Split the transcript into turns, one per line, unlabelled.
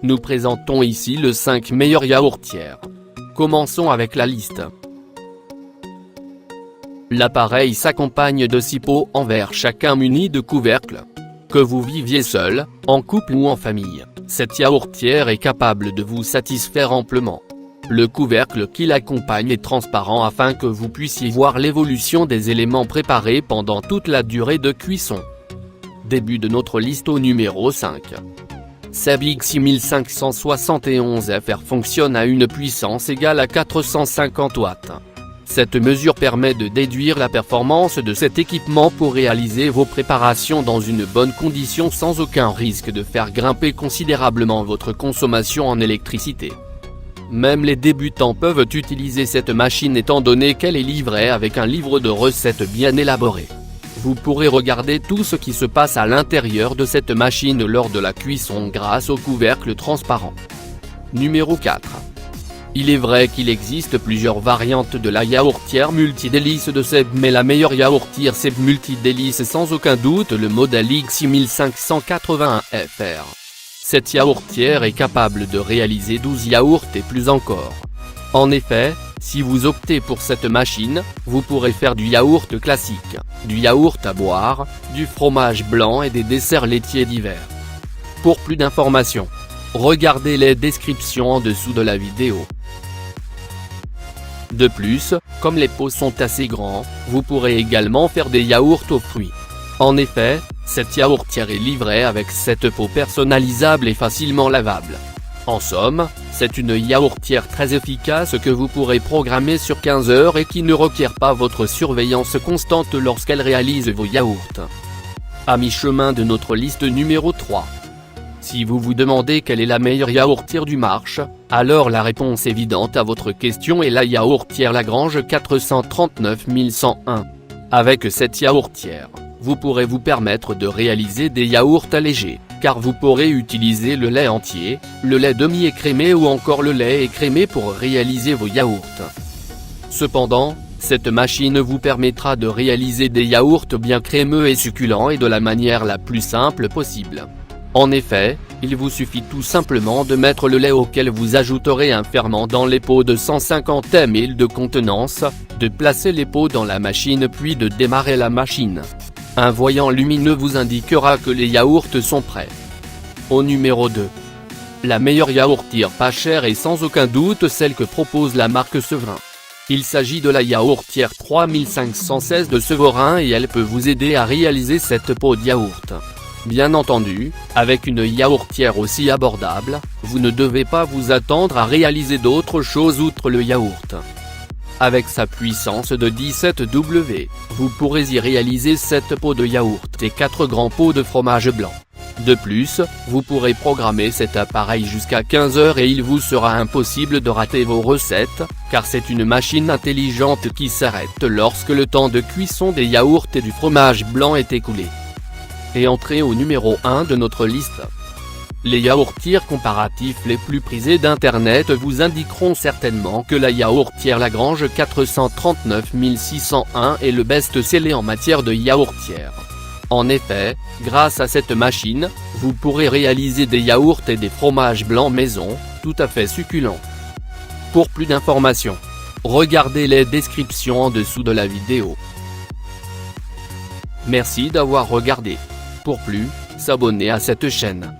Nous présentons ici les 5 meilleures yaourtières. Commençons avec la liste. L'appareil s'accompagne de 6 pots en verre chacun munis de couvercles. Que vous viviez seul, en couple ou en famille, cette yaourtière est capable de vous satisfaire amplement. Le couvercle qui l'accompagne est transparent afin que vous puissiez voir l'évolution des éléments préparés pendant toute la durée de cuisson. Début de notre liste au numéro 5. SEB X6571 FR fonctionne à une puissance égale à 450 watts. Cette mesure permet de déduire la performance de cet équipement pour réaliser vos préparations dans une bonne condition sans aucun risque de faire grimper considérablement votre consommation en électricité. Même les débutants peuvent utiliser cette machine étant donné qu'elle est livrée avec un livre de recettes bien élaboré. Vous pourrez regarder tout ce qui se passe à l'intérieur de cette machine lors de la cuisson grâce au couvercle transparent. Numéro 4. Il est vrai qu'il existe plusieurs variantes de la yaourtière multidélice de SEB, mais la meilleure yaourtière SEB multidélice est sans aucun doute le modèle X6581 FR. Cette yaourtière est capable de réaliser 12 yaourts et plus encore. En effet, si vous optez pour cette machine, vous pourrez faire du yaourt classique, du yaourt à boire, du fromage blanc et des desserts laitiers divers. Pour plus d'informations, regardez les descriptions en dessous de la vidéo. De plus, comme les pots sont assez grands, vous pourrez également faire des yaourts aux fruits. En effet, cette yaourtière est livrée avec 7 pots personnalisables et facilement lavables. En somme, c'est une yaourtière très efficace que vous pourrez programmer sur 15 heures et qui ne requiert pas votre surveillance constante lorsqu'elle réalise vos yaourts. À mi-chemin de notre liste numéro 3. Si vous vous demandez quelle est la meilleure yaourtière du marché, alors la réponse évidente à votre question est la yaourtière Lagrange 439101. Avec cette yaourtière, vous pourrez vous permettre de réaliser des yaourts allégés, car vous pourrez utiliser le lait entier, le lait demi-écrémé ou encore le lait écrémé pour réaliser vos yaourts. Cependant, cette machine vous permettra de réaliser des yaourts bien crémeux et succulents et de la manière la plus simple possible. En effet, il vous suffit tout simplement de mettre le lait auquel vous ajouterez un ferment dans les pots de 150 ml de contenance, de placer les pots dans la machine puis de démarrer la machine. Un voyant lumineux vous indiquera que les yaourts sont prêts. Au numéro 2. La meilleure yaourtière pas chère est sans aucun doute celle que propose la marque Severin. Il s'agit de la yaourtière 3516 de Severin et elle peut vous aider à réaliser cette pot de yaourt. Bien entendu, avec une yaourtière aussi abordable, vous ne devez pas vous attendre à réaliser d'autres choses outre le yaourt. Avec sa puissance de 17 W, vous pourrez y réaliser 7 pots de yaourt et 4 grands pots de fromage blanc. De plus, vous pourrez programmer cet appareil jusqu'à 15 heures et il vous sera impossible de rater vos recettes, car c'est une machine intelligente qui s'arrête lorsque le temps de cuisson des yaourts et du fromage blanc est écoulé. Et entrez au numéro 1 de notre liste. Les yaourtières comparatifs les plus prisés d'internet vous indiqueront certainement que la yaourtière Lagrange 439601 est le best-seller en matière de yaourtière. En effet, grâce à cette machine, vous pourrez réaliser des yaourts et des fromages blancs maison, tout à fait succulents. Pour plus d'informations, regardez les descriptions en dessous de la vidéo. Merci d'avoir regardé. Pour plus, s'abonner à cette chaîne.